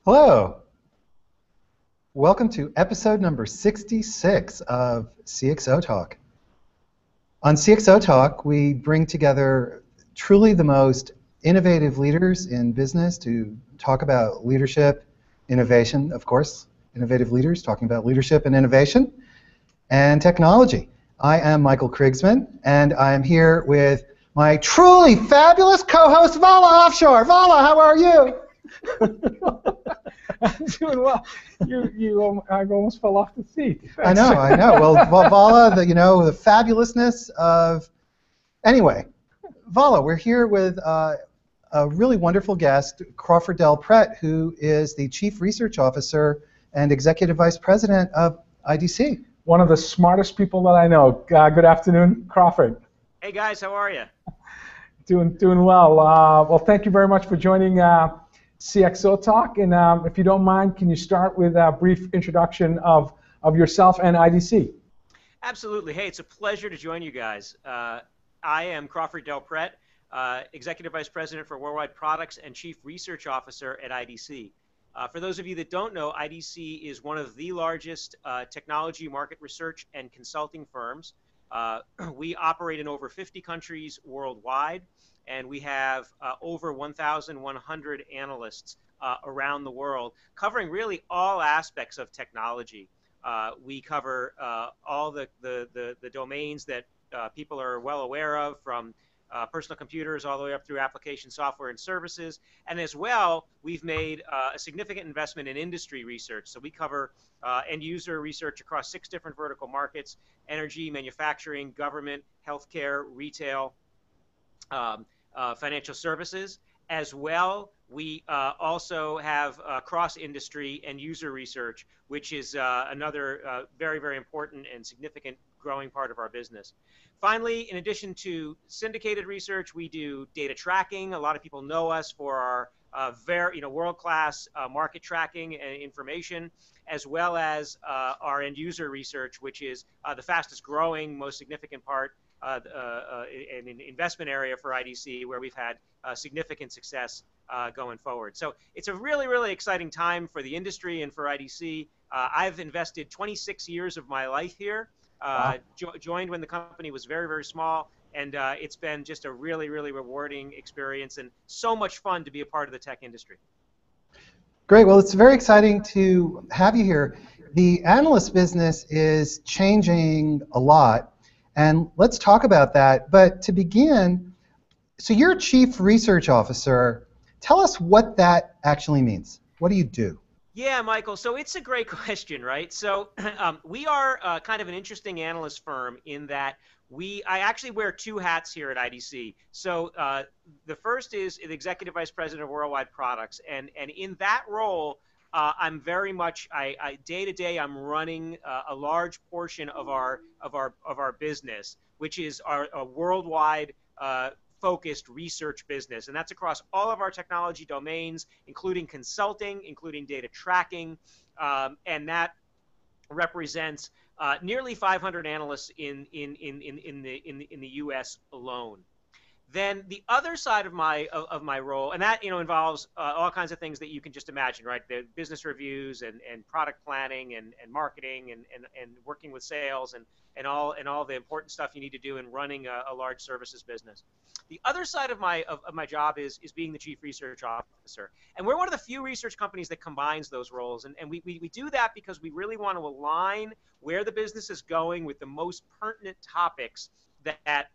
Hello. Welcome to episode number 66 of CXOTalk. On CXOTalk, we bring together truly the most innovative leaders in business to talk about leadership, innovation, of course, innovative leaders talking about leadership and innovation, and technology. I am Michael Krigsman, and I am here with my truly fabulous co-host, Vala Afshar. Vala, how are you? I'm doing well. I almost fell off the seat. I know. Well, Vala, the fabulousness of. Anyway, Vala, we're here with a really wonderful guest, Crawford Del Prete, who is the Chief Research Officer and Executive Vice President of IDC. One of the smartest people that I know. Good afternoon, Crawford. Hey guys, how are you? Doing well. Well, thank you very much for joining CXOTalk. And if you don't mind, can you start with a brief introduction of yourself and IDC? Absolutely. Hey, it's a pleasure to join you guys. I am Crawford Del Prete, Executive Vice President for Worldwide Products and Chief Research Officer at IDC. For those of you that don't know, IDC is one of the largest technology market research and consulting firms. We operate in over 50 countries worldwide, and we have over 1,100 analysts around the world, covering really all aspects of technology. We cover all the domains that people are well aware of, from personal computers all the way up through application software and services. And as well, we've made a significant investment in industry research. So we cover end user research across 6 different vertical markets: energy, manufacturing, government, healthcare, retail, financial services. As well, we also have cross-industry and user research, which is another very, very important and significant growing part of our business. Finally, in addition to syndicated research, we do data tracking. A lot of people know us for our world-class market tracking and information, as well as our end-user research, which is the fastest-growing, most significant part in an investment area for IDC, where we've had significant success going forward. So it's a really, really exciting time for the industry and for IDC. I've invested 26 years of my life here. Joined when the company was very, very small, and it's been just a really, really rewarding experience and so much fun to be a part of the tech industry. Great. Well, it's very exciting to have you here. The analyst business is changing a lot, and let's talk about that. But to begin, so you're Chief Research Officer. Tell us what that actually means. What do you do? Yeah, Michael, so it's a great question, right? So we are kind of an interesting analyst firm in that I actually wear 2 hats here at IDC. So the first is the Executive Vice President of Worldwide Products, and in that role, I'm very much day to day I'm running a large portion of our business, which is our worldwide focused research business, and that's across all of our technology domains, including consulting, including data tracking, and that represents nearly 500 analysts in the U.S. alone. Then the other side of my role, and that involves all kinds of things that you can just imagine, right? The business reviews and product planning and marketing and working with sales and all the important stuff you need to do in running a large services business. The other side of my job is being the Chief Research Officer, and we're one of the few research companies that combines those roles, and we do that because we really want to align where the business is going with the most pertinent topics that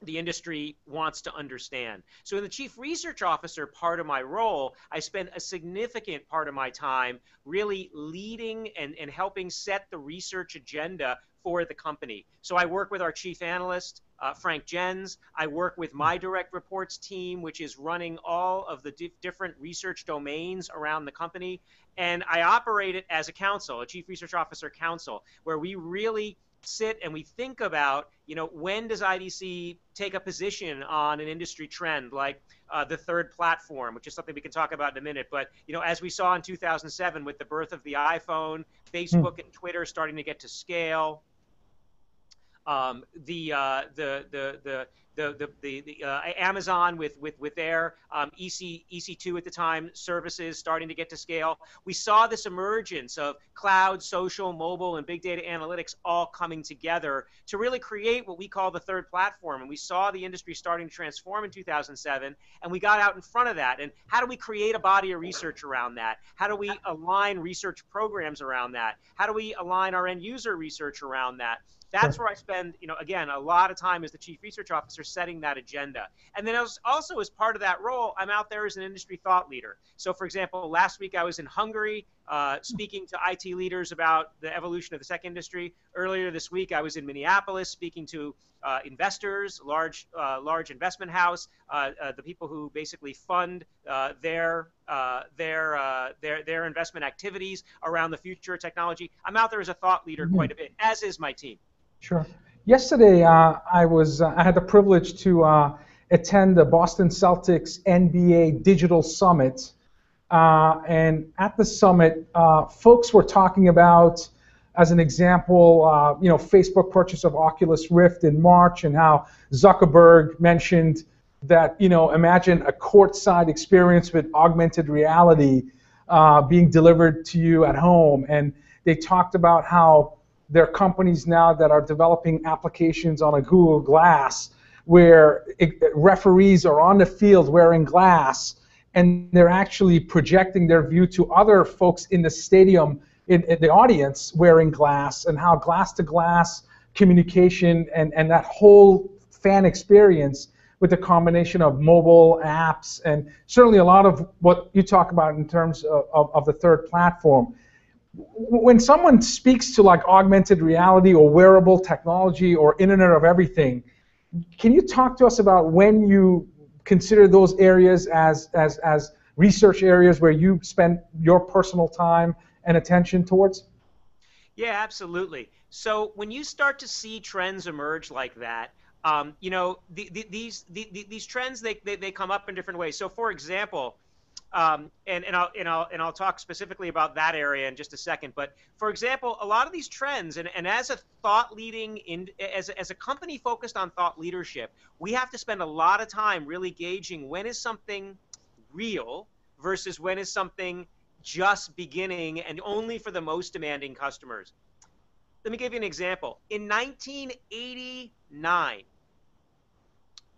the industry wants to understand. So in the Chief Research Officer part of my role, I spend a significant part of my time really leading and helping set the research agenda for the company. So I work with our chief analyst, Frank Jens. I work with my direct reports team, which is running all of the different research domains around the company. And I operate it as a council, a Chief Research Officer council, where we really sit and we think about, when does IDC take a position on an industry trend like the third platform, which is something we can talk about in a minute. But, as we saw in 2007 with the birth of the iPhone, Facebook and Twitter starting to get to scale, Amazon with their EC2 at the time services starting to get to scale. We saw this emergence of cloud, social, mobile, and big data analytics all coming together to really create what we call the third platform. And we saw the industry starting to transform in 2007, and we got out in front of that. And how do we create a body of research around that? How do we align research programs around that? How do we align our end user research around that? That's where I spend, again, a lot of time as the chief research officer setting that agenda. And then also as part of that role, I'm out there as an industry thought leader. So for example, last week I was in Hungary speaking to IT leaders about the evolution of the tech industry. Earlier this week, I was in Minneapolis speaking to investors, large investment house, the people who basically fund their investment activities around the future of technology. I'm out there as a thought leader quite a bit, as is my team. Sure. Yesterday, I had the privilege to attend the Boston Celtics NBA Digital Summit, and at the summit, folks were talking about, as an example, Facebook purchase of Oculus Rift in March, and how Zuckerberg mentioned that, imagine a courtside experience with augmented reality being delivered to you at home, and they talked about how there are companies now that are developing applications on a Google Glass where referees are on the field wearing glass, and they're actually projecting their view to other folks in the stadium, in the audience, wearing glass, and how glass-to-glass communication and that whole fan experience with the combination of mobile apps and certainly a lot of what you talk about in terms of the third platform. When someone speaks to like augmented reality or wearable technology or Internet of Everything, can you talk to us about when you consider those areas as research areas where you spend your personal time and attention towards? Yeah, absolutely. So when you start to see trends emerge like that, these trends they come up in different ways. So for example, and I'll talk specifically about that area in just a second. But for example, a lot of these trends, and as a as a company focused on thought leadership, we have to spend a lot of time really gauging when is something real versus when is something just beginning and only for the most demanding customers. Let me give you an example. In 1989,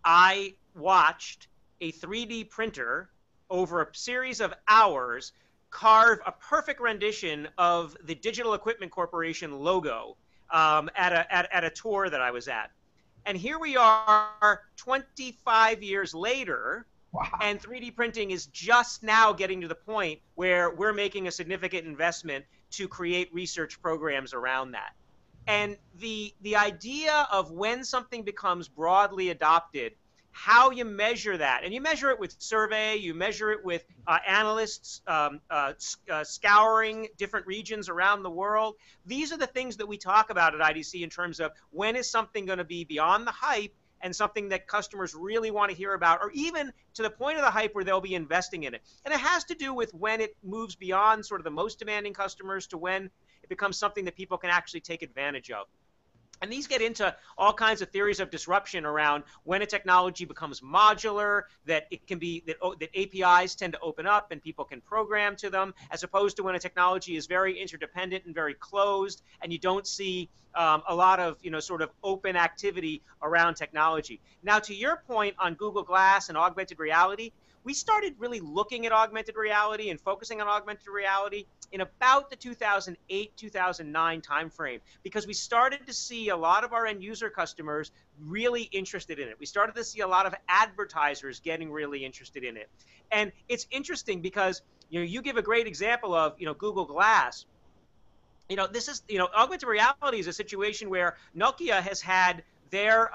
I watched a 3D printer over a series of hours carve a perfect rendition of the Digital Equipment Corporation logo at a tour that I was at. And here we are 25 years later, wow, and 3D printing is just now getting to the point where we're making a significant investment to create research programs around that. And the idea of when something becomes broadly adopted, how you measure that, and you measure it with survey, you measure it with analysts scouring different regions around the world. These are the things that we talk about at IDC in terms of when is something going to be beyond the hype and something that customers really want to hear about, or even to the point of the hype where they'll be investing in it. And it has to do with when it moves beyond sort of the most demanding customers to when it becomes something that people can actually take advantage of. And these get into all kinds of theories of disruption around when a technology becomes modular, that it can be that APIs tend to open up and people can program to them, as opposed to when a technology is very interdependent and very closed, and you don't see a lot of sort of open activity around technology. Now, to your point on Google Glass and augmented reality, we started really looking at augmented reality and focusing on augmented reality in about the 2008-2009 timeframe, because we started to see a lot of our end user customers really interested in it. We started to see a lot of advertisers getting really interested in it. And it's interesting because you give a great example of Google Glass. This is augmented reality is a situation where Nokia has had their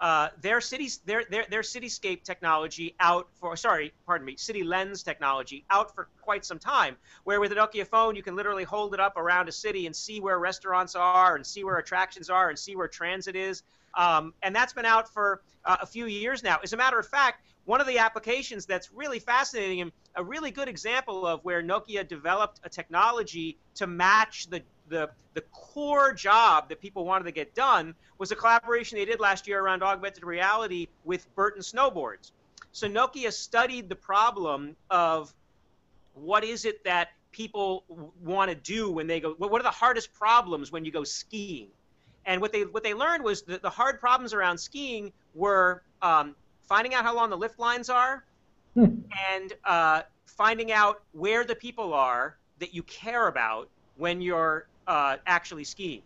cityscape technology out for, City Lens technology out for quite some time, where with a Nokia phone, you can literally hold it up around a city and see where restaurants are and see where attractions are and see where transit is. And that's been out for a few years now. As a matter of fact, one of the applications that's really fascinating and a really good example of where Nokia developed a technology to match the the core job that people wanted to get done was a collaboration they did last year around augmented reality with Burton snowboards. So Nokia studied the problem of what is it that people want to do when they go, what are the hardest problems when you go skiing? And what they learned was that the hard problems around skiing were finding out how long the lift lines are, and finding out where the people are that you care about when you're actually skiing.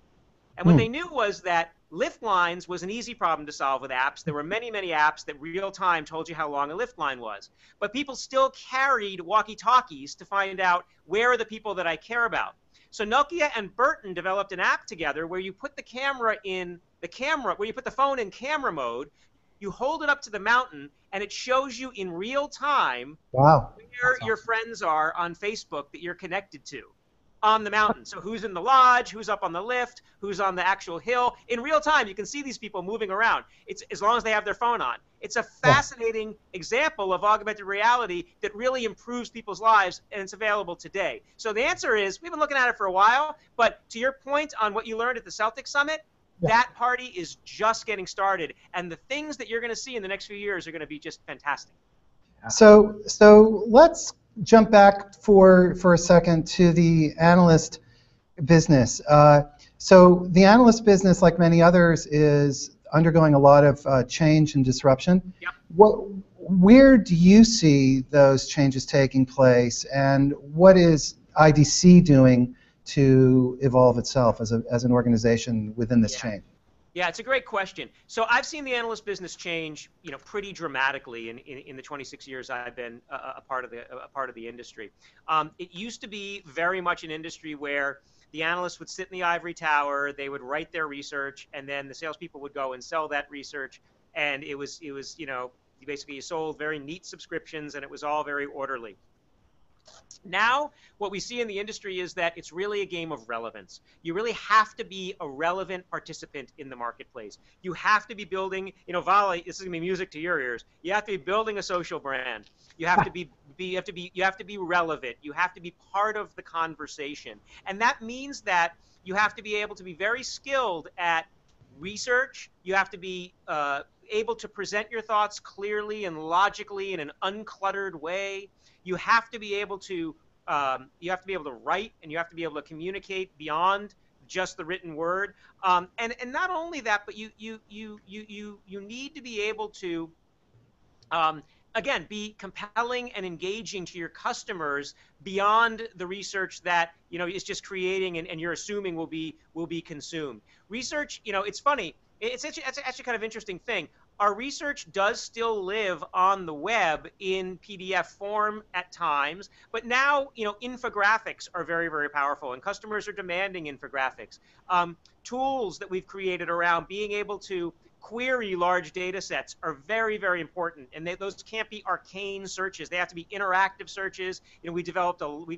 And what they knew was that lift lines was an easy problem to solve with apps. There were many, many apps that real time told you how long a lift line was. But people still carried walkie-talkies to find out where are the people that I care about. So Nokia and Burton developed an app together where you put the camera in the camera, where you put the phone in camera mode, you hold it up to the mountain, and it shows you in real time Wow. where your friends are on Facebook that you're connected to on the mountain. So who's in the lodge, who's up on the lift, who's on the actual hill. In real time, you can see these people moving around. It's as long as they have their phone on. It's a fascinating example of augmented reality that really improves people's lives, and it's available today. So the answer is, we've been looking at it for a while, but to your point on what you learned at the Celtics Summit, that party is just getting started, and the things that you're going to see in the next few years are going to be just fantastic. So let's jump back for a second to the analyst business. So the analyst business, like many others, is undergoing a lot of change and disruption. Yep. Where do you see those changes taking place, and what is IDC doing to evolve itself as an organization within this change? Yeah, it's a great question. So I've seen the analyst business change, pretty dramatically in the 26 years I've been a part of the industry. It used to be very much an industry where the analysts would sit in the ivory tower, they would write their research, and then the salespeople would go and sell that research. And it was basically you sold very neat subscriptions, and it was all very orderly. Now, what we see in the industry is that it's really a game of relevance. You really have to be a relevant participant in the marketplace. You have to be building, Vala, this is going to be music to your ears. You have to be building a social brand. You have to be relevant. You have to be part of the conversation. And that means that you have to be able to be very skilled at research. You have to be able to present your thoughts clearly and logically in an uncluttered way. You have to be able to write, and you have to be able to communicate beyond just the written word. And not only that, but you need to be able to again, be compelling and engaging to your customers beyond the research that is just creating and you're assuming will be consumed. Research, it's funny. It's actually kind of interesting thing. Our research does still live on the web in PDF form at times, but now infographics are very, very powerful, and customers are demanding infographics. Tools that we've created around being able to query large data sets are very, very important, and those can't be arcane searches. They have to be interactive searches. We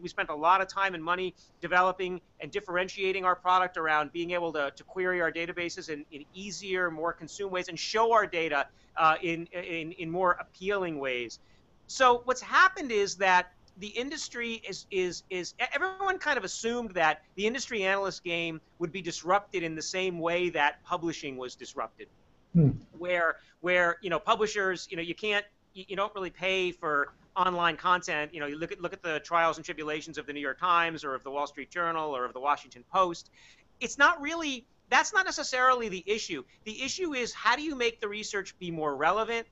spent a lot of time and money developing and differentiating our product around being able to query our databases in easier, more consumed ways, and show our data in more appealing ways. So what's happened is that the industry is everyone kind of assumed that the industry analyst game would be disrupted in the same way that publishing was disrupted. Where publishers, you don't really pay for online content. You look at the trials and tribulations of the New York Times or of the Wall Street Journal or of the Washington Post. That's not necessarily the issue. The issue is, how do you make the research be more relevant,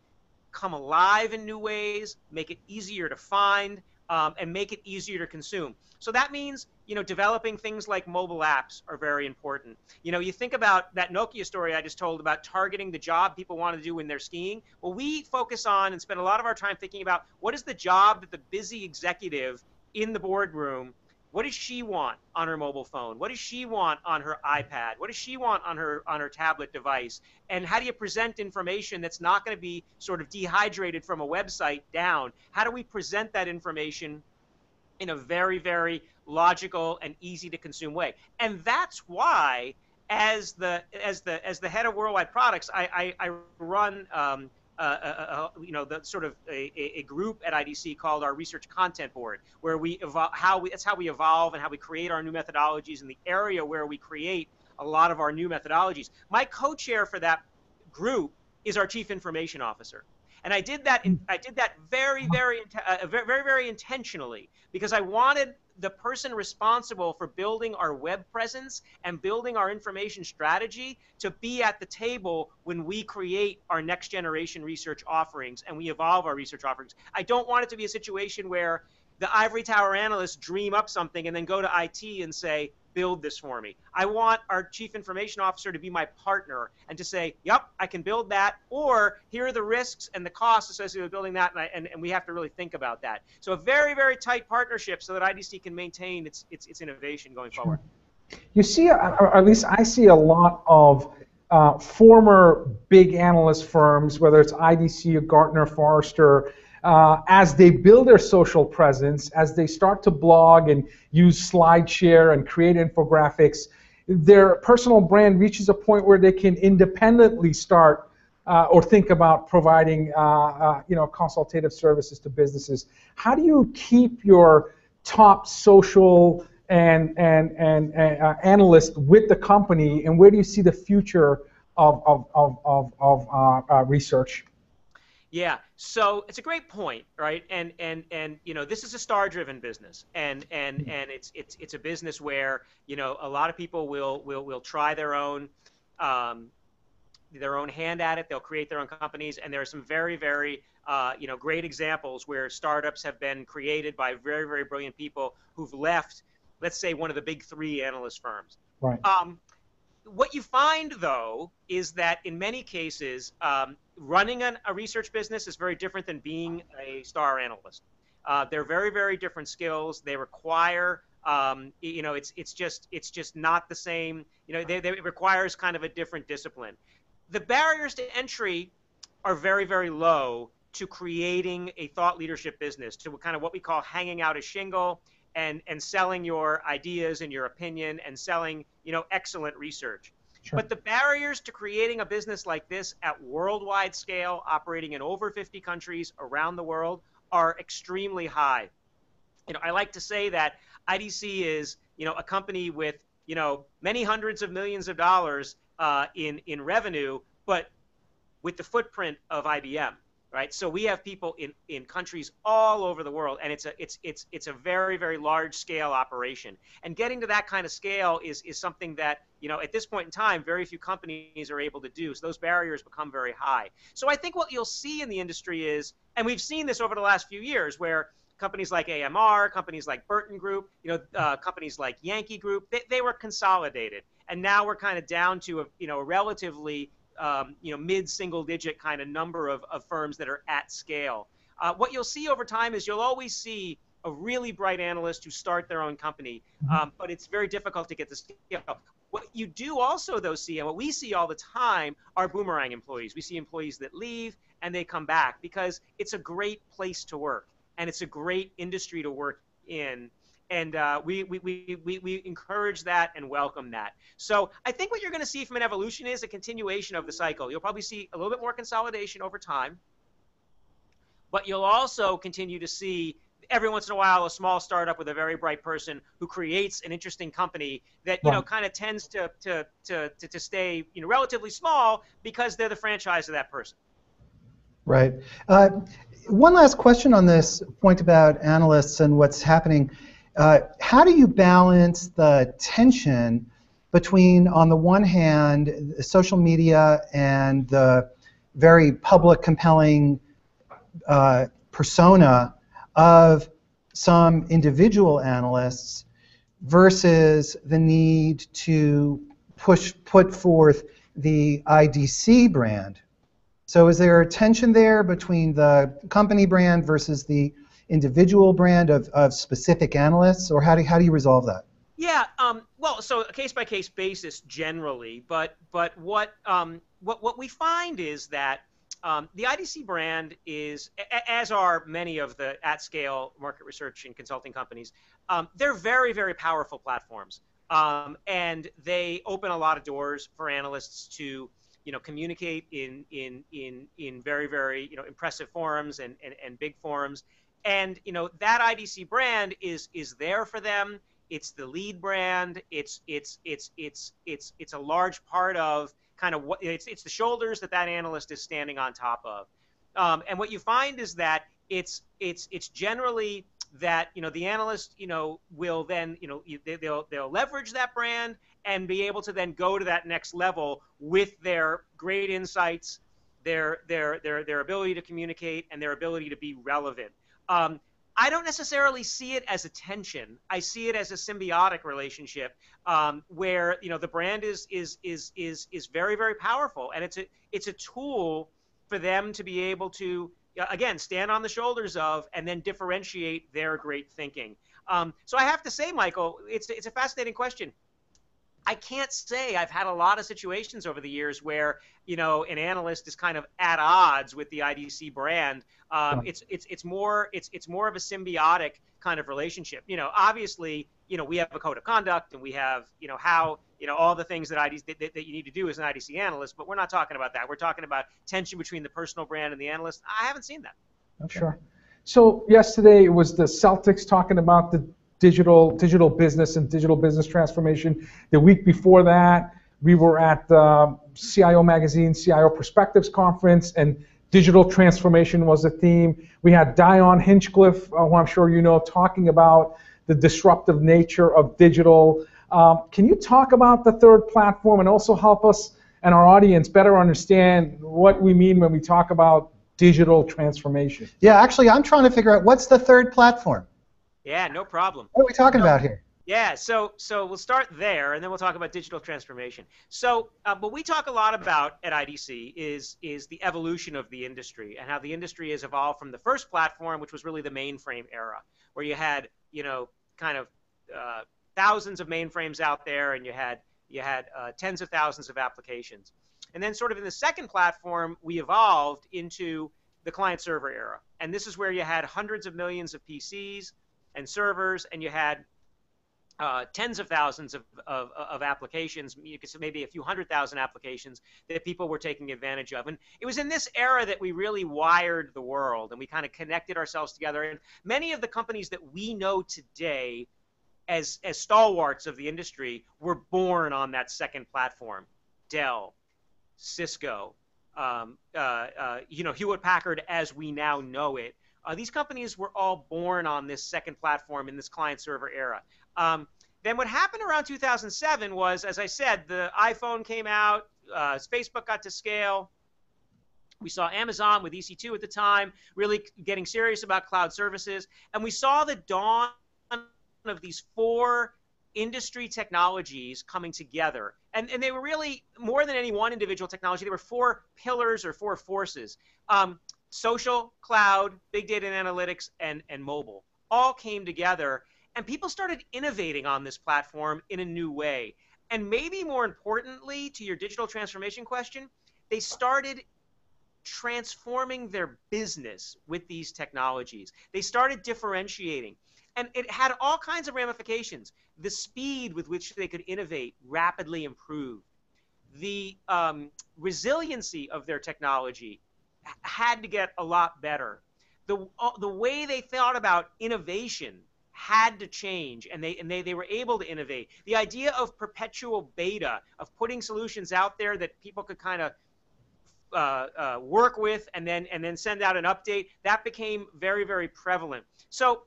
come alive in new ways, make it easier to find, and make it easier to consume. So that means, developing things like mobile apps are very important. You think about that Nokia story I just told about targeting the job people want to do when they're skiing. Well, we focus on and spend a lot of our time thinking about what is the job that the busy executive in the boardroom, what does she want on her mobile phone? What does she want on her iPad? What does she want on her tablet device? And how do you present information that's not going to be sort of dehydrated from a website down? How do we present that information in a very, very logical and easy to consume way? And that's why, as the head of worldwide products, I run the sort of a group at IDC called our Research Content Board, where that's how we evolve and how we create our new methodologies in the area where we create a lot of our new methodologies. My co-chair for that group is our Chief Information Officer. And I did that very intentionally, because I wanted the person responsible for building our web presence and building our information strategy to be at the table when we create our next generation research offerings and we evolve our research offerings. I don't want it to be a situation where the ivory tower analysts dream up something and then go to IT and say, build this for me. I want our Chief Information Officer to be my partner and to say, yep, I can build that, or here are the risks and the costs associated with building that, and we have to really think about that. So a very, very tight partnership so that IDC can maintain its innovation going forward. You see, or at least I see a lot of former big analyst firms, whether it's IDC or Gartner, Forrester, as they build their social presence, as they start to blog and use SlideShare and create infographics, their personal brand reaches a point where they can independently start or think about providing consultative services to businesses. How do you keep your top social and analysts with the company, and where do you see the future of research? Yeah, so it's a great point, right? And this is a star-driven business, and it's a business where a lot of people will try their own hand at it. They'll create their own companies, and there are some very, very great examples where startups have been created by very, very brilliant people who've left, let's say, one of the big three analyst firms. Right. What you find, though, is that in many cases, running a research business is very different than being a star analyst. They're very, very different skills. They require, it's just not the same. It requires kind of a different discipline. The barriers to entry are very, very low to creating a thought leadership business, to kind of what we call hanging out a shingle and selling your ideas and your opinion and selling, excellent research. Sure. But the barriers to creating a business like this at worldwide scale, operating in over 50 countries around the world, are extremely high. I like to say that IDC is, a company with, many hundreds of millions of dollars in revenue, but with the footprint of IBM. Right, so we have people in countries all over the world, and it's a very, very large scale operation. And getting to that kind of scale is something that at this point in time very few companies are able to do. So those barriers become very high. So I think what you'll see in the industry is, and we've seen this over the last few years, where companies like AMR, companies like Burton Group, companies like Yankee Group, they were consolidated, and now we're kind of down to a relatively mid-single-digit kind of number of firms that are at scale. What you'll see over time is you'll always see a really bright analyst who start their own company, but it's very difficult to get the scale. What you do also, though, see, and what we see all the time, are boomerang employees. We see employees that leave and they come back because it's a great place to work and it's a great industry to work in. And we encourage that and welcome that. So I think what you're going to see from an evolution is a continuation of the cycle. You'll probably see a little bit more consolidation over time, but you'll also continue to see every once in a while a small startup with a very bright person who creates an interesting company that kind of tends to stay relatively small because they're the franchise of that person. Right. One last question on this point about analysts and what's happening. How do you balance the tension between, on the one hand, social media and the very public, compelling persona of some individual analysts versus the need to put forth the IDC brand? So is there a tension there between the company brand versus the individual brand of specific analysts, or how do you resolve that? Yeah, well, so a case-by-case basis generally, but what we find is that the IDC brand is, as are many of the at-scale market research and consulting companies, they're very, very powerful platforms, and they open a lot of doors for analysts to communicate in very, very, impressive forums and big forums. And, that IDC brand is there for them. It's the lead brand. It's a large part of kind of what it's the shoulders that analyst is standing on top of. And what you find is that it's generally that the analyst will then they'll leverage that brand and be able to then go to that next level with their great insights, their ability to communicate, and their ability to be relevant. I don't necessarily see it as a tension. I see it as a symbiotic relationship where the brand is very, very powerful, and it's a tool for them to be able to again stand on the shoulders of and then differentiate their great thinking. So I have to say, Michael, it's a fascinating question. I can't say I've had a lot of situations over the years where an analyst is kind of at odds with the IDC brand. It's more of a symbiotic kind of relationship. Obviously, we have a code of conduct and we have how all the things that that you need to do as an IDC analyst. But we're not talking about that. We're talking about tension between the personal brand and the analyst. I haven't seen that. Okay. Sure. So yesterday it was the Celtics talking about the digital business and digital business transformation. The week before that, we were at the CIO Magazine CIO Perspectives Conference, and digital transformation was a theme. We had Dion Hinchcliffe, who I'm sure you know, talking about the disruptive nature of digital. Can you talk about the third platform and also help us and our audience better understand what we mean when we talk about digital transformation? Yeah, actually, I'm trying to figure out what's the third platform. Yeah, no problem. What are we talking about here? Yeah, so we'll start there, and then we'll talk about digital transformation. So what we talk a lot about at IDC is the evolution of the industry and how the industry has evolved from the first platform, which was really the mainframe era, where you had kind of thousands of mainframes out there, and you had tens of thousands of applications. And then sort of in the second platform, we evolved into the client-server era, and this is where you had hundreds of millions of PCs and servers, and you had tens of thousands of applications, you could say maybe a few 100,000 applications that people were taking advantage of. And it was in this era that we really wired the world, and we kind of connected ourselves together. And many of the companies that we know today as stalwarts of the industry were born on that second platform. Dell, Cisco, Hewlett-Packard as we now know it. These companies were all born on this second platform in this client-server era. Then what happened around 2007 was, as I said, the iPhone came out, Facebook got to scale. We saw Amazon with EC2 at the time really getting serious about cloud services. And we saw the dawn of these four industry technologies coming together. And they were really, more than any one individual technology, they were four pillars or four forces. Social, cloud, big data and analytics, and mobile all came together, and people started innovating on this platform in a new way. And maybe more importantly, to your digital transformation question, they started transforming their business with these technologies. They started differentiating, and it had all kinds of ramifications. The speed with which they could innovate rapidly improved. The resiliency of their technology had to get a lot better. The way they thought about innovation had to change, and they were able to innovate. The idea of perpetual beta, of putting solutions out there that people could kind of work with and then send out an update, that became very, very prevalent. So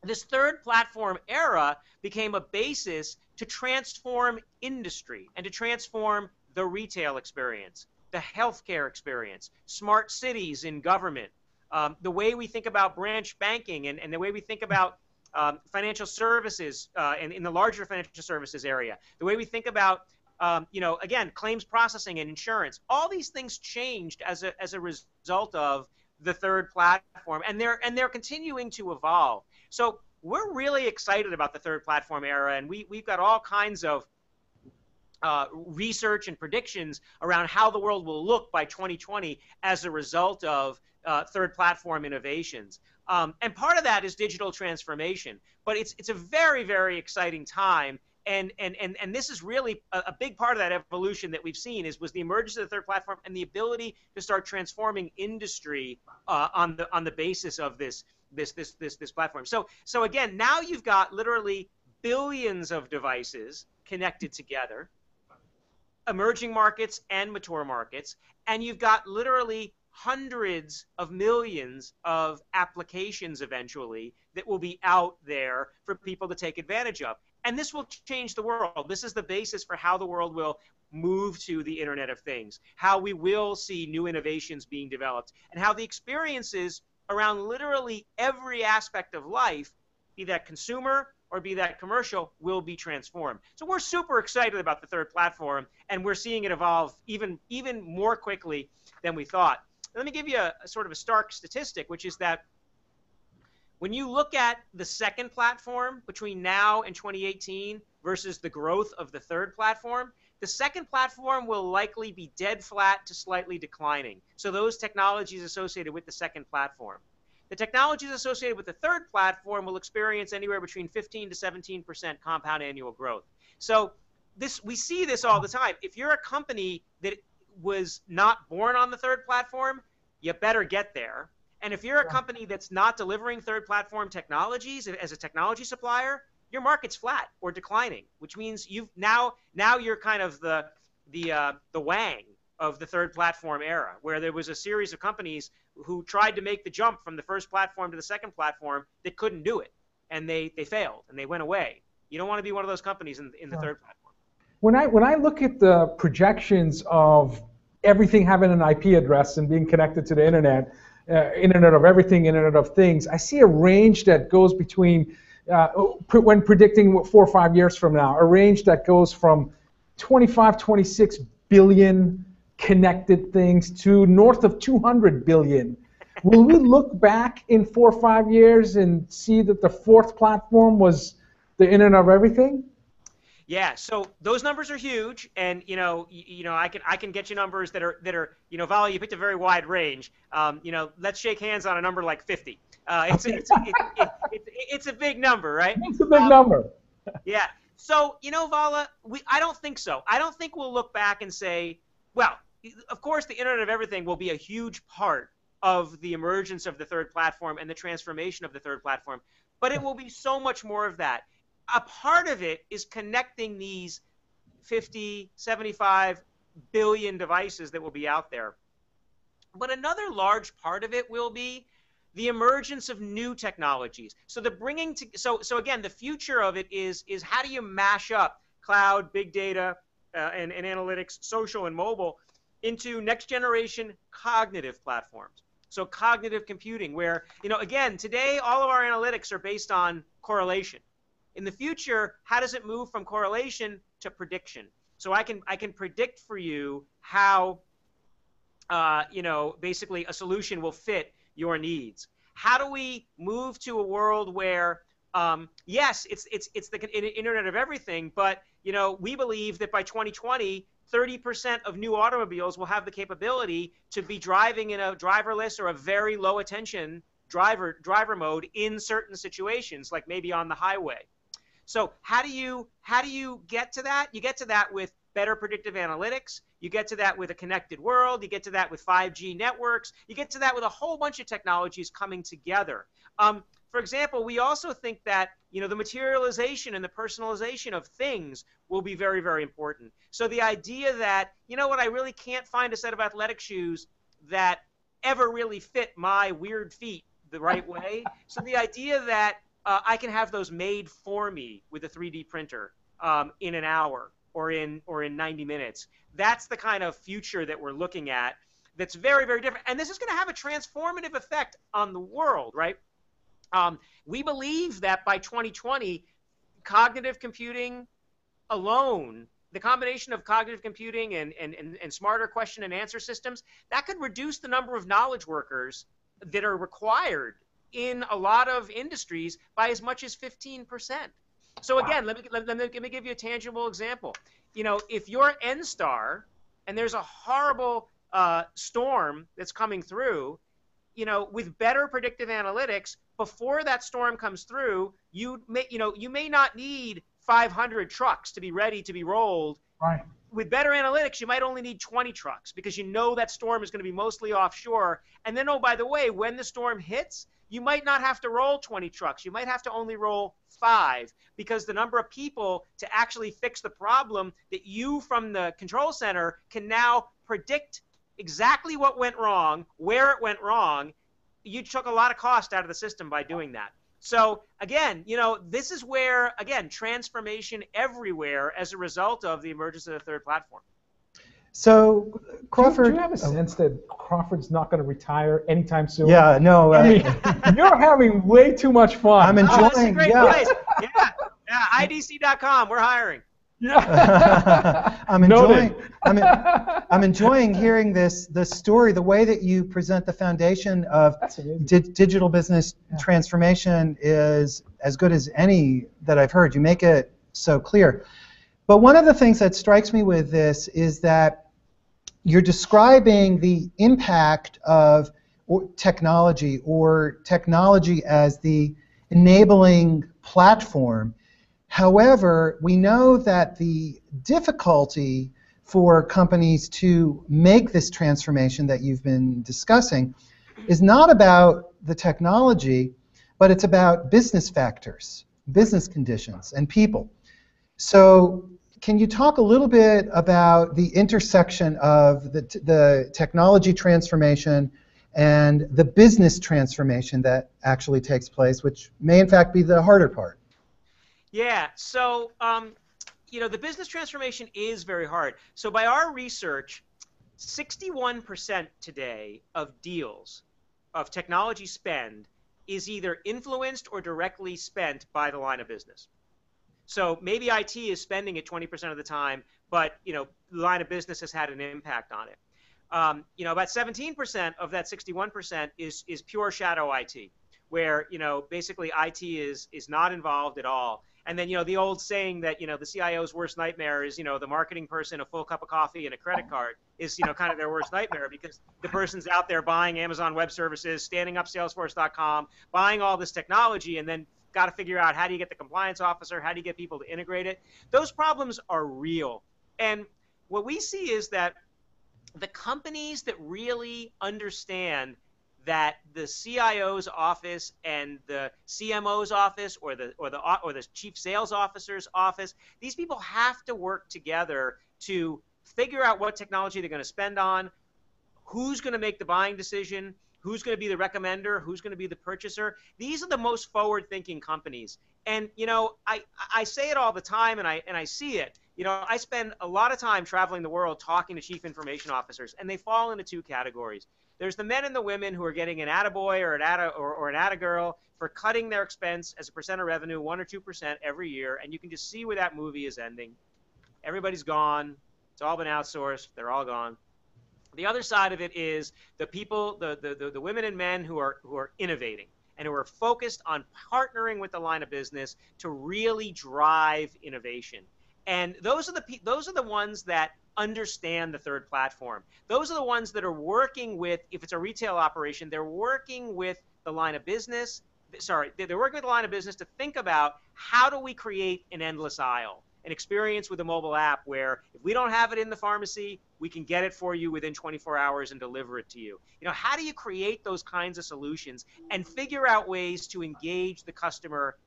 this third platform era became a basis to transform industry and to transform the retail experience, the healthcare experience, smart cities in government, the way we think about branch banking and the way we think about financial services and in the larger financial services area, the way we think about, again, claims processing and insurance. All these things changed as a result of the third platform, and they're continuing to evolve. So we're really excited about the third platform era, and we've got all kinds of research and predictions around how the world will look by 2020 as a result of third platform innovations. And part of that is digital transformation. But it's a very, very exciting time And this is really a big part of that evolution that we've seen was the emergence of the third platform and the ability to start transforming industry on the basis of this platform. So again, now you've got literally billions of devices connected together, emerging markets and mature markets, and you've got literally hundreds of millions of applications eventually that will be out there for people to take advantage of. And this will change the world. This is the basis for how the world will move to the Internet of Things, how we will see new innovations being developed, and how the experiences around literally every aspect of life, be that consumer or be that commercial, will be transformed. So we're super excited about the third platform, and we're seeing it evolve even more quickly than we thought. Let me give you a sort of a stark statistic, which is that when you look at the second platform between now and 2018 versus the growth of the third platform, the second platform will likely be dead flat to slightly declining. So those technologies associated with the second platform. The technologies associated with the third platform will experience anywhere between 15 to 17% compound annual growth. So we see this all the time. If you're a company that was not born on the third platform, you better get there. And if you're a company that's not delivering third platform technologies as a technology supplier, your market's flat or declining, which means now you're kind of the Wang of the third platform era, where there was a series of companies who tried to make the jump from the first platform to the second platform that couldn't do it, and they failed and they went away. You don't want to be one of those companies in the third platform. When I look at the projections of everything having an IP address and being connected to the internet, Internet of Everything, Internet of Things, I see a range that goes between, when predicting 4 or 5 years from now, a range that goes from 25, 26 billion connected things to north of 200 billion. Will we look back in 4 or 5 years and see that the fourth platform was the Internet of Everything? Yeah, so those numbers are huge, and I can get you numbers that are Vala, you picked a very wide range. Let's shake hands on a number like 50. It's a big number, right? It's a big number. Yeah. So Vala, I don't think so. I don't think we'll look back and say, well, of course, the Internet of Everything will be a huge part of the emergence of the third platform and the transformation of the third platform, but it will be so much more of that. A part of it is connecting these 50, 75 billion devices that will be out there. But another large part of it will be the emergence of new technologies. So so again, the future of it is how do you mash up cloud, big data, and analytics, social and mobile into next generation cognitive platforms. So cognitive computing, where again, today all of our analytics are based on correlation. In the future, how does it move from correlation to prediction? So I can predict for you how basically a solution will fit your needs. How do we move to a world where yes, it's the Internet of Everything, but we believe that by 2020, 30% of new automobiles will have the capability to be driving in a driverless or a very low attention driver mode in certain situations, like maybe on the highway. So how do you get to that? You get to that with better predictive analytics. You get to that with a connected world. You get to that with 5G networks. You get to that with a whole bunch of technologies coming together. For example, we also think that the materialization and the personalization of things will be very, very important. So the idea that, I really can't find a set of athletic shoes that ever really fit my weird feet the right way. So the idea that I can have those made for me with a 3D printer in an hour or in 90 minutes. That's the kind of future that we're looking at that's very, very different. And this is going to have a transformative effect on the world, right? We believe that by 2020, cognitive computing alone, the combination of cognitive computing and smarter question and answer systems, that could reduce the number of knowledge workers that are required in a lot of industries by as much as 15%. So again, let me give you a tangible example. If you're NSTAR and there's a horrible storm that's coming through, with better predictive analytics, before that storm comes through, you may not need 500 trucks to be ready to be rolled. Right. With better analytics, you might only need 20 trucks because you know that storm is going to be mostly offshore. And then, oh, by the way, when the storm hits, you might not have to roll 20 trucks. You might have to only roll 5 because the number of people to actually fix the problem that you from the control center can now predict exactly what went wrong, where it went wrong. You took a lot of cost out of the system by doing that. So again, this is where, again, transformation everywhere as a result of the emergence of the third platform. So, Crawford, do you have a sense that Crawford's not going to retire anytime soon? Yeah, no. I mean, you're having way too much fun. I'm enjoying. That's a great place. Yeah, IDC.com. We're hiring. Yeah. I'm enjoying. I'm enjoying hearing the story, the way that you present the foundation of digital business transformation is as good as any that I've heard. You make it so clear. But one of the things that strikes me with this is that you're describing the impact of technology as the enabling platform. However, we know that the difficulty for companies to make this transformation that you've been discussing is not about the technology, but it's about business factors, business conditions, and people. So can you talk a little bit about the intersection of the technology transformation and the business transformation that actually takes place, which may in fact be the harder part? Yeah, so the business transformation is very hard. So by our research, 61% today of deals, of technology spend, is either influenced or directly spent by the line of business. So maybe IT is spending it 20% of the time, but the line of business has had an impact on it. About 17% of that 61% is pure shadow IT, where basically IT is not involved at all. And then the old saying that the CIO's worst nightmare is the marketing person, a full cup of coffee, and a credit card is kind of their worst nightmare, because the person's out there buying Amazon Web Services, standing up Salesforce.com, buying all this technology, and then got to figure out how do you get the compliance officer, how do you get people to integrate it. Those problems are real. And what we see is that the companies that really understand that the CIO's office and the CMO's office or the chief sales officer's office, these people have to work together to figure out what technology they're going to spend on, who's going to make the buying decision, who's going to be the recommender, who's going to be the purchaser. These are the most forward-thinking companies. And I say it all the time, and I see it. I spend a lot of time traveling the world talking to chief information officers, and they fall into two categories. There's the men and the women who are getting an attaboy or an attagirl for cutting their expense as a percent of revenue, 1 or 2% every year, and you can just see where that movie is ending. Everybody's gone. It's all been outsourced. They're all gone. The other side of it is the people, the women and men who are innovating and who are focused on partnering with the line of business to really drive innovation. And those are the ones that understand the third platform. Those are the ones that are working with, if it's a retail operation, they're working with the line of business. Sorry, they're working with the line of business to think about how do we create an endless aisle, an experience with a mobile app where if we don't have it in the pharmacy, we can get it for you within 24 hours and deliver it to you. How do you create those kinds of solutions and figure out ways to engage the customer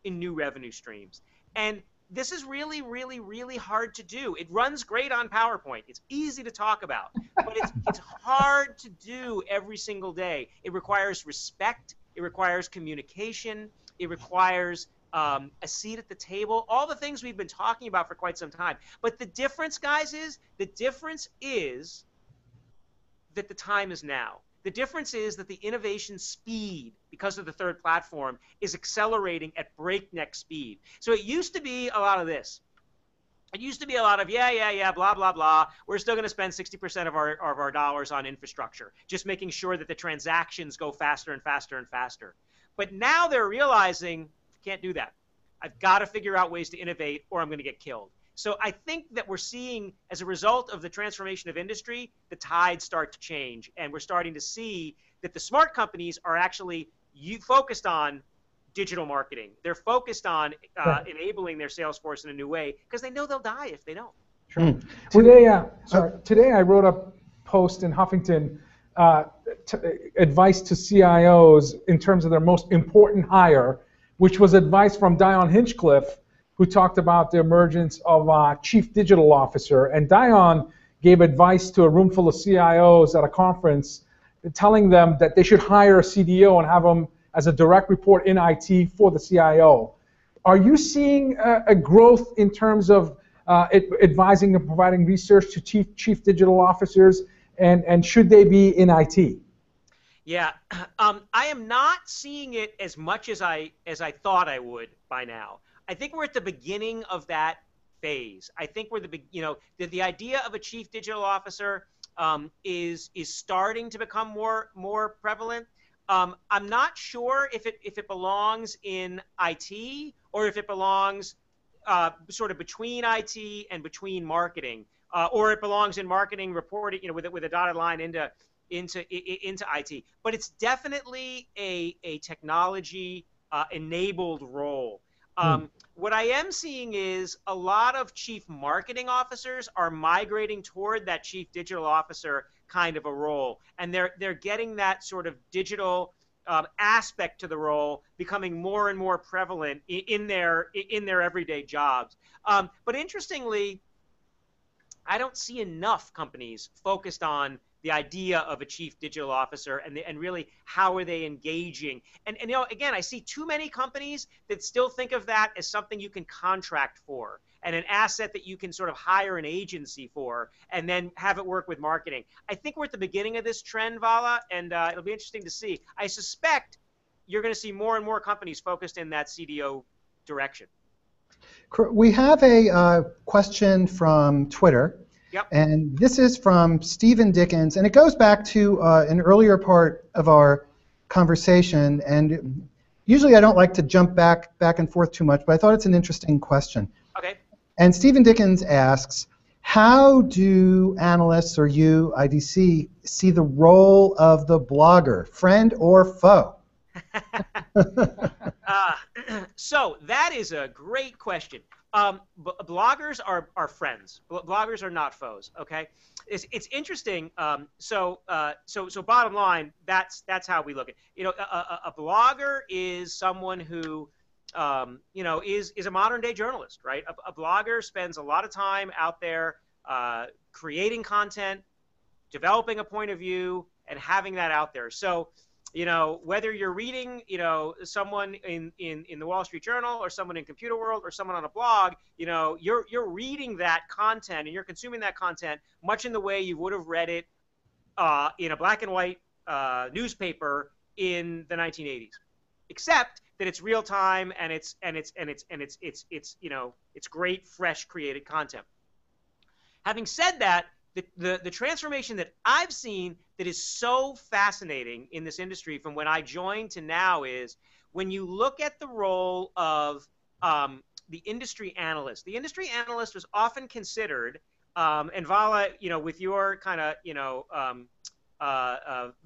in new revenue streams? And this is really, really, really hard to do. It runs great on PowerPoint. It's easy to talk about, but it's hard to do every single day. It requires respect. It requires communication. It requires a seat at the table, all the things we've been talking about for quite some time. But the difference, guys, is that the time is now. The difference is that the innovation speed, because of the third platform, is accelerating at breakneck speed. So it used to be a lot of this. It used to be a lot of, blah, blah, blah. We're still going to spend 60% of our dollars on infrastructure, just making sure that the transactions go faster and faster and faster. But now they're realizing, can't do that. I've got to figure out ways to innovate or I'm going to get killed. So I think that we're seeing, as a result of the transformation of industry, the tides start to change. And we're starting to see that the smart companies are actually focused on digital marketing. They're focused on enabling their sales force in a new way because they know they'll die if they don't. Sure. Today I wrote a post in Huffington, advice to CIOs in terms of their most important hire, which was advice from Dion Hinchcliffe, who talked about the emergence of a chief digital officer. And Dion gave advice to a room full of CIOs at a conference, telling them that they should hire a CDO and have them as a direct report in IT for the CIO. Are you seeing a growth in terms of advising and providing research to chief digital officers, and should they be in IT? Yeah, I am not seeing it as much as I thought I would by now. I think we're at the beginning of that phase. I think we're the idea of a chief digital officer is starting to become more prevalent. I'm not sure if it belongs in IT or if it belongs sort of between IT and between marketing, or it belongs in marketing reporting, with a dotted line into IT. But it's definitely a technology enabled role. What I am seeing is a lot of chief marketing officers are migrating toward that chief digital officer kind of a role, and they're getting that sort of digital aspect to the role becoming more and more prevalent in their everyday jobs. But interestingly, I don't see enough companies focused on the idea of a chief digital officer and really how are they engaging. And again, I see too many companies that still think of that as something you can contract for and an asset that you can sort of hire an agency for and then have it work with marketing. I think we're at the beginning of this trend, Vala, and it'll be interesting to see. I suspect you're going to see more and more companies focused in that CDO direction. We have a question from Twitter. Yep. And this is from Stephen Dickens, and it goes back to an earlier part of our conversation. And usually I don't like to jump back and forth too much, but I thought it's an interesting question. Okay. And Stephen Dickens asks, how do analysts or you, IDC, see the role of the blogger, friend or foe? So that is a great question. Bloggers are friends. Bloggers are not foes. Okay, it's interesting. So bottom line, that's how we look at it. A blogger is someone who is a modern day journalist, right? A blogger spends a lot of time out there creating content, developing a point of view, and having that out there. So whether you're reading, someone in the Wall Street Journal or someone in Computer World or someone on a blog, you're reading that content and you're consuming that content much in the way you would have read it in a black and white newspaper in the 1980s, except that it's real time and it's great, fresh, created content. Having said that, the transformation that I've seen that is so fascinating in this industry from when I joined to now is when you look at the role of the industry analyst. The industry analyst was often considered, and Vala, with your kind of,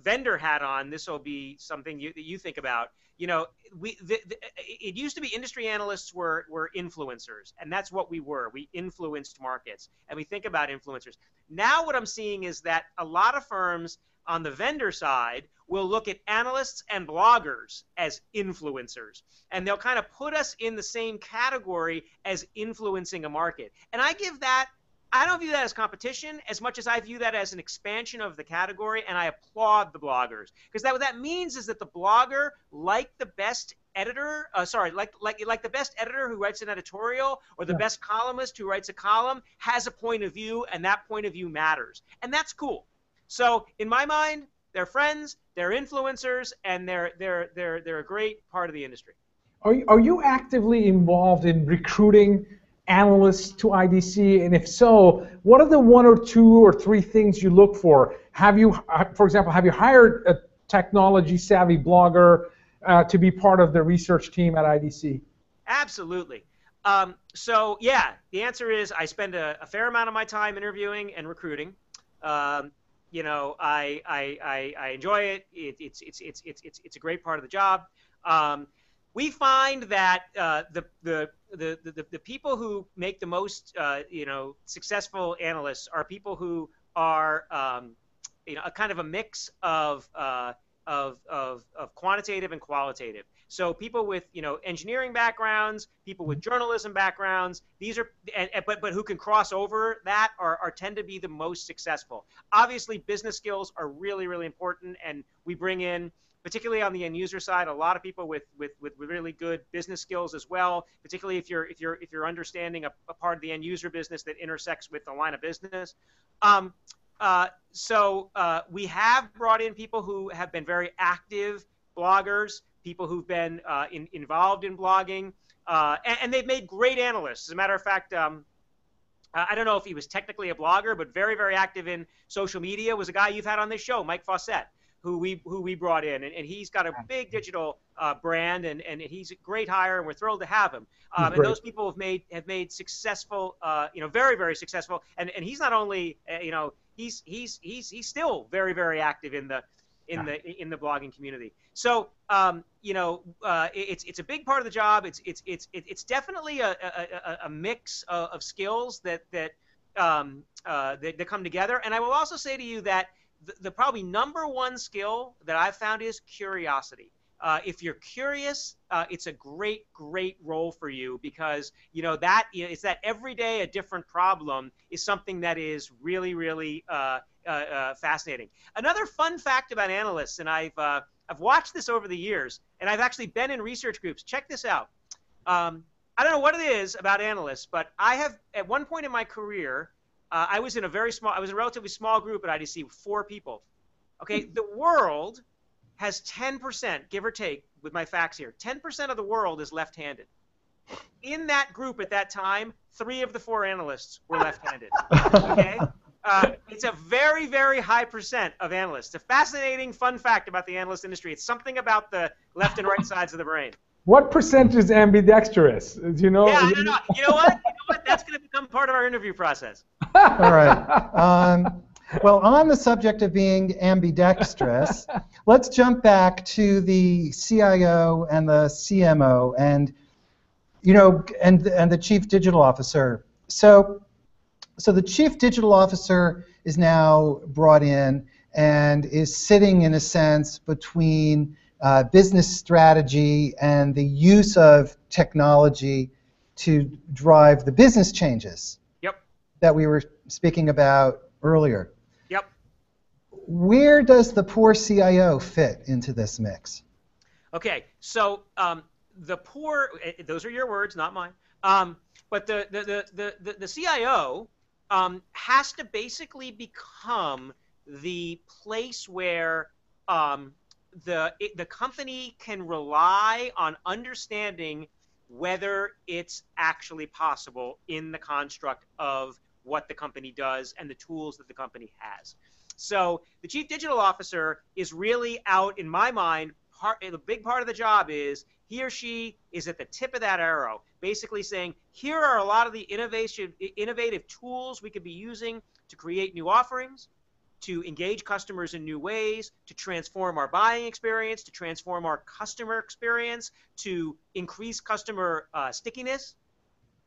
vendor hat on, this will be something that you think about. It used to be industry analysts were influencers, and that's what we were. We influenced markets, and we think about influencers. Now what I'm seeing is that a lot of firms on the vendor side will look at analysts and bloggers as influencers, and they'll kind of put us in the same category as influencing a market. And I don't view that as competition as much as I view that as an expansion of the category, and I applaud the bloggers. Because what that means is that the blogger, like the best editor, like the best editor who writes an editorial or the best columnist who writes a column, has a point of view, and that point of view matters. And that's cool. So in my mind, they're friends, they're influencers, and they're a great part of the industry. Are you actively involved in recruiting analysts to IDC? And if so, what are the 1 or 2 or 3 things you look for? For example, have you hired a technology-savvy blogger to be part of the research team at IDC? Absolutely. So yeah, the answer is I spend a fair amount of my time interviewing and recruiting. I enjoy it. It's a great part of the job. we find that the people who make the most successful analysts are people who are a kind of a mix of quantitative and qualitative. So people with engineering backgrounds, people with journalism backgrounds, these are but who can cross over that are tend to be the most successful. Obviously, business skills are really, really important, and we bring in, particularly on the end user side, a lot of people with really good business skills as well, particularly if you're understanding a part of the end user business that intersects with the line of business. So we have brought in people who have been very active bloggers, people who've been involved in blogging, and they've made great analysts. As a matter of fact, I don't know if he was technically a blogger, but very, very active in social media, was a guy you've had on this show, Mike Fawcett, who we brought in, and he's got a big digital brand, and he's a great hire, and we're thrilled to have him. And those people have made successful, very, very successful, and he's not only he's still very, very active in the blogging community. So it's a big part of the job. It's definitely a mix of skills that come together. And I will also say to you that the probably number one skill that I've found is curiosity. If you're curious, it's a great role for you, because it's that every day a different problem is something that is really, really fascinating. Another fun fact about analysts, and I've watched this over the years, and I've actually been in research groups. Check this out. I don't know what it is about analysts, but I have, at one point in my career, I was in a relatively small group at IDC, 4 people. Okay, the world has 10%, give or take, with my facts here, 10% of the world is left-handed. In that group at that time, 3 of the 4 analysts were left-handed. Okay? It's a very, very high percent of analysts. It's a fascinating, fun fact about the analyst industry. It's something about the left and right sides of the brain. What percent is ambidextrous? Do you know? Yeah, I don't know. You know what? That's going to become part of our interview process. All right. Well, on the subject of being ambidextrous, let's jump back to the CIO and the CMO and the Chief Digital Officer. So the Chief Digital Officer is now brought in and is sitting, in a sense, between business strategy and the use of technology to drive the business changes that we were speaking about earlier. Yep. Where does the poor CIO fit into this mix? Okay, so the poor, those are your words, not mine. But the CIO has to basically become the place where the company can rely on understanding whether it's actually possible in the construct of what the company does and the tools that the company has. So the Chief Digital Officer is really out, in my mind, the big part of the job is he or she is at the tip of that arrow, basically saying, here are a lot of the innovative tools we could be using to create new offerings, to engage customers in new ways, to transform our buying experience, to transform our customer experience, to increase customer stickiness.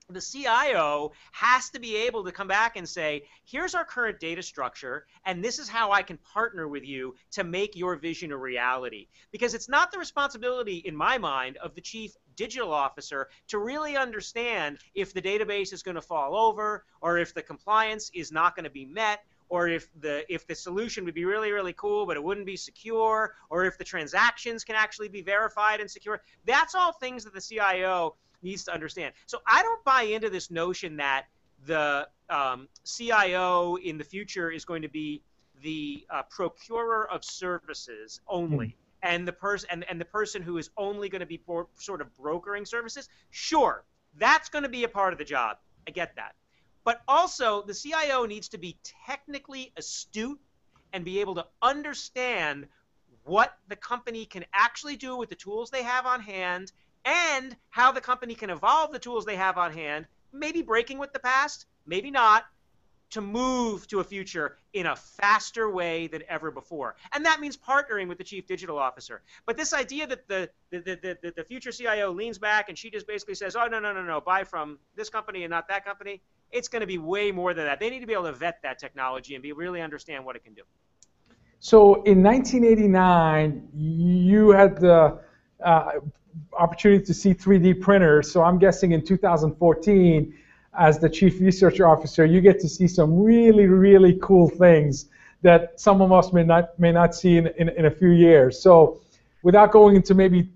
The CIO has to be able to come back and say, here's our current data structure, and this is how I can partner with you to make your vision a reality. Because it's not the responsibility, in my mind, of the Chief Digital Officer to really understand if the database is going to fall over, or if the compliance is not going to be met, or if the solution would be really, really cool, but it wouldn't be secure, or if the transactions can actually be verified and secure. That's all things that the CIO needs to understand. So I don't buy into this notion that the CIO in the future is going to be the procurer of services only, and the person who is only going to be sort of brokering services. Sure, that's going to be a part of the job. I get that. But also, the CIO needs to be technically astute and be able to understand what the company can actually do with the tools they have on hand, and how the company can evolve the tools they have on hand, maybe breaking with the past, maybe not, to move to a future in a faster way than ever before. And that means partnering with the chief digital officer. But this idea that the future CIO leans back and she just basically says, oh, no, buy from this company and not that company, it's going to be way more than that. They need to be able to vet that technology and really understand what it can do. So in 1989, you had the opportunity to see 3D printers. So I'm guessing in 2014, as the chief research officer, you get to see some really, really cool things that some of us may not see in a few years. So without going into maybe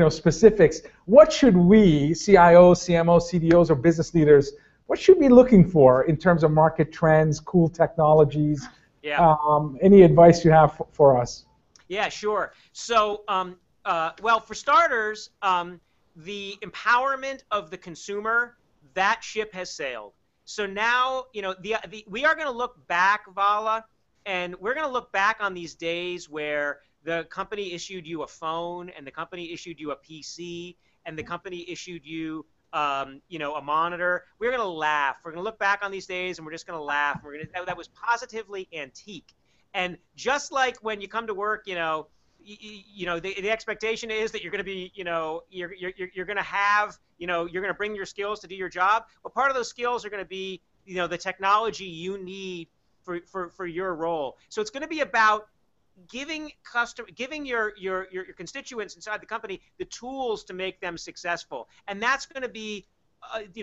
specifics, what should we, CIOs, CMOs, CDOs, or business leaders, what should we be looking for in terms of market trends, cool technologies? Yeah. Any advice you have for us? Yeah, sure. So, well, for starters, the empowerment of the consumer, that ship has sailed. So now, we are going to look back, Vala, and we're going to look back on these days where the company issued you a phone, and the company issued you a PC, and the company issued you a monitor. We're going to laugh. We're going to look back on these days and we're just going to laugh. That was positively antique. And just like when you come to work, the expectation is that you're going to be, you're going to have, you're going to bring your skills to do your job. But part of those skills are going to be, the technology you need for your role. So it's going to be about giving your constituents inside the company the tools to make them successful, and that's going to be,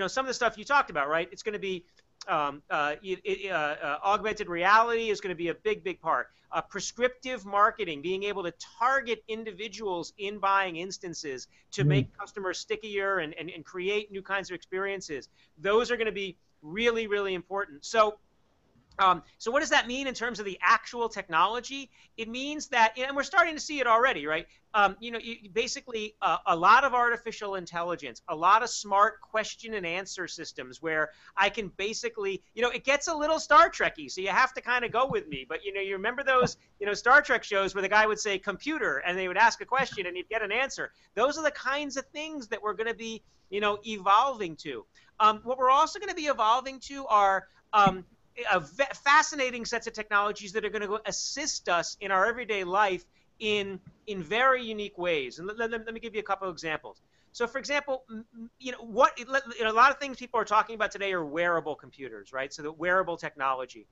some of the stuff you talked about, right? It's going to be augmented reality is going to be a big part. Prescriptive marketing, being able to target individuals in buying instances to make customers stickier and create new kinds of experiences. Those are going to be really, really important. So what does that mean in terms of the actual technology? It means that, and we're starting to see it already, right? Basically a lot of artificial intelligence, a lot of smart question and answer systems where I can basically, it gets a little Star Trek-y, so you have to kind of go with me. But, you remember those, Star Trek shows where the guy would say computer and they would ask a question and he'd get an answer. Those are the kinds of things that we're going to be, evolving to. What we're also going to be evolving to are fascinating sets of technologies that are going to assist us in our everyday life in very unique ways. And let me give you a couple of examples. So, for example, a lot of things people are talking about today are wearable computers, right? So the wearable technology.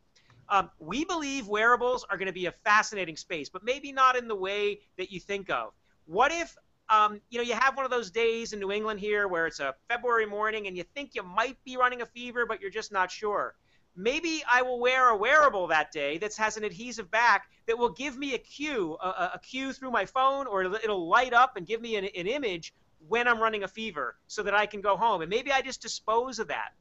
We believe wearables are going to be a fascinating space, but maybe not in the way that you think of. What if you have one of those days in New England here where it's a February morning and you think you might be running a fever, but you're just not sure? Maybe I will wear a wearable that day that has an adhesive back that will give me a cue through my phone, or it'll light up and give me an image when I'm running a fever so that I can go home. And maybe I just dispose of that.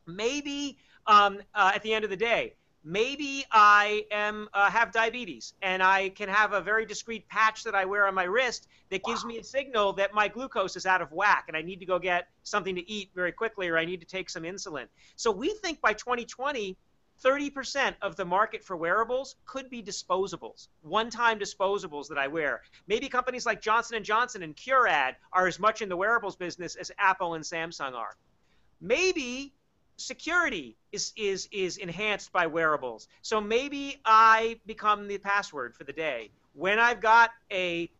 Maybe at the end of the day, maybe I have diabetes and I can have a very discreet patch that I wear on my wrist that gives me a signal that my glucose is out of whack and I need to go get something to eat very quickly, or I need to take some insulin. So we think by 2020, 30% of the market for wearables could be disposables, one-time disposables that I wear. Maybe companies like Johnson & Johnson and Curad are as much in the wearables business as Apple and Samsung are. Maybe security is enhanced by wearables. So maybe I become the password for the day. When I've got a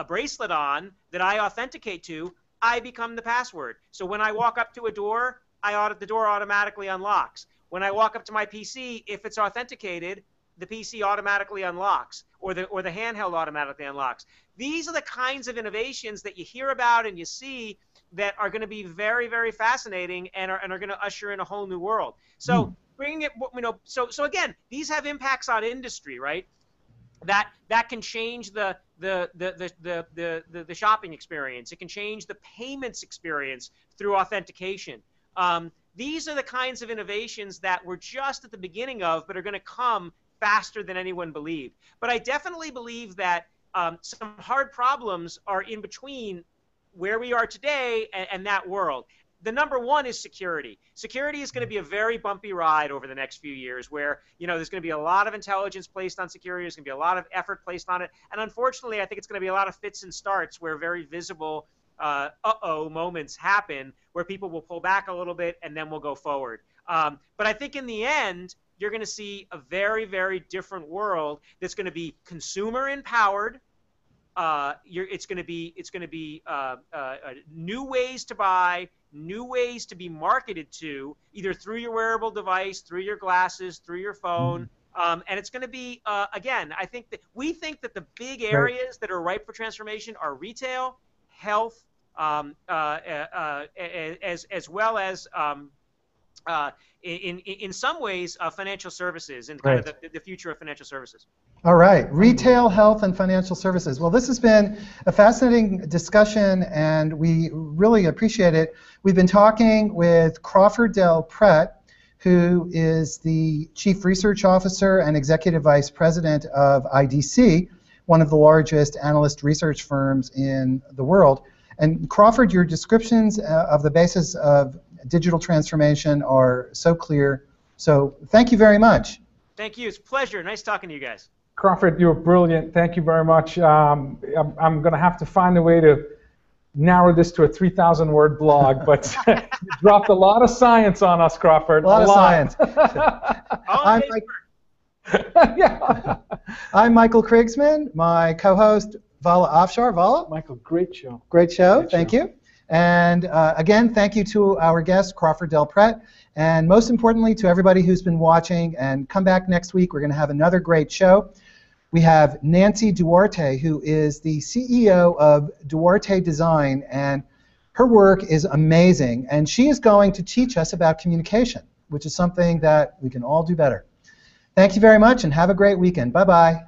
bracelet on that I authenticate to, I become the password. So when I walk up to a door, the door automatically unlocks. When I walk up to my PC, if it's authenticated, the PC automatically unlocks, or the handheld automatically unlocks. These are the kinds of innovations that you hear about and you see that are going to be very, very fascinating and are going to usher in a whole new world. So bringing it, so again, these have impacts on industry, right? That can change the shopping experience. It can change the payments experience through authentication. These are the kinds of innovations that we're just at the beginning of, but are going to come faster than anyone believed. But I definitely believe that some hard problems are in between where we are today and that world. The number one is security. Security is going to be a very bumpy ride over the next few years where, there's going to be a lot of intelligence placed on security. There's going to be a lot of effort placed on it. And unfortunately, I think it's going to be a lot of fits and starts where very visible uh-oh moments happen where people will pull back a little bit and then we'll go forward. But I think in the end, you're going to see a very, very different world that's going to be consumer empowered. It's going to be new ways to buy, new ways to be marketed to, either through your wearable device, through your glasses, through your phone. And it's going to be, again, we think that the big areas that are ripe for transformation are retail, health, as well as in some ways financial services and kind of the future of financial services. All right, retail, health, and financial services. Well, this has been a fascinating discussion, and we really appreciate it. We've been talking with Crawford Del Prete, who is the Chief Research Officer and Executive Vice President of IDC, one of the largest analyst research firms in the world. And Crawford, your descriptions of the basis of digital transformation are so clear. So thank you very much. Thank you. It's a pleasure. Nice talking to you guys. Crawford, you were brilliant. Thank you very much. I'm going to have to find a way to narrow this to a 3,000-word blog, but you dropped a lot of science on us, Crawford. A lot of science. I'm Michael Krigsman. My co-host, Vala Afshar. Vala? Michael, great show. Great show. Thank you. And again, thank you to our guest, Crawford Del Prete, and most importantly, to everybody who's been watching. And come back next week. We're going to have another great show. We have Nancy Duarte, who is the CEO of Duarte Design, and her work is amazing. And she is going to teach us about communication, which is something that we can all do better. Thank you very much, and have a great weekend. Bye-bye.